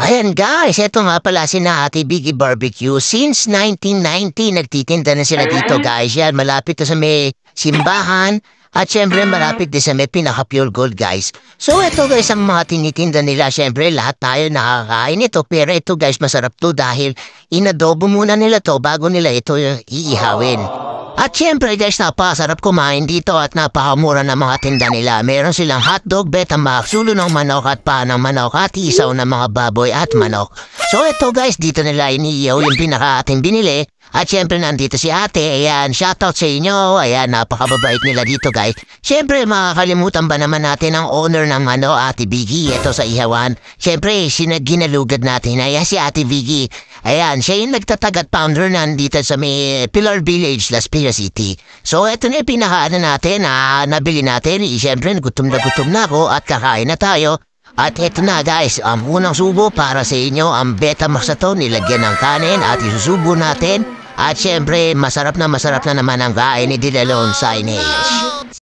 Ayan guys, eto nga pala si na Ate Biggie Barbecue. Since 1990, nagtitinda na sila dito guys. Yan, malapit to sa may simbahan. At syempre, malapit din sa may pinaka-pure gold guys. So eto guys, ang mga tinitinda nila. Syempre, lahat tayo nakakain ito. Pero ito guys, masarap to dahil inadobo muna nila to bago nila ito iihawin. At syempre guys, napasarap kumain dito at napakamura ng mga tinda nila. Meron silang hotdog, Betamax, sulo ng manok at paa ng manok at isaw ng mga baboy at manok. So ito guys, dito nila iniiyaw yung pinaka ating binili. At syempre nandito si ate, ayan, shoutout sa inyo, ayan, napakababait nila dito guys. Syempre makakalimutan ba naman natin ang owner ng Ate Biggie, ito sa Ihawan. Syempre, ginalugan natin, ayan si Ate Biggie. Ayan, siya yung nagtatag at founder nandito sa may Pilar Village, Las Piñas City. So ito na yung pinakaano natin, nabili natin, syempre gutom na ako at kakain na tayo. At eto na guys, ang unang subo para sa inyo, ang Betamax na to, nilagyan ng kanin at isusubo natin. At syempre, masarap na naman ang kain ni Dilalon Signage.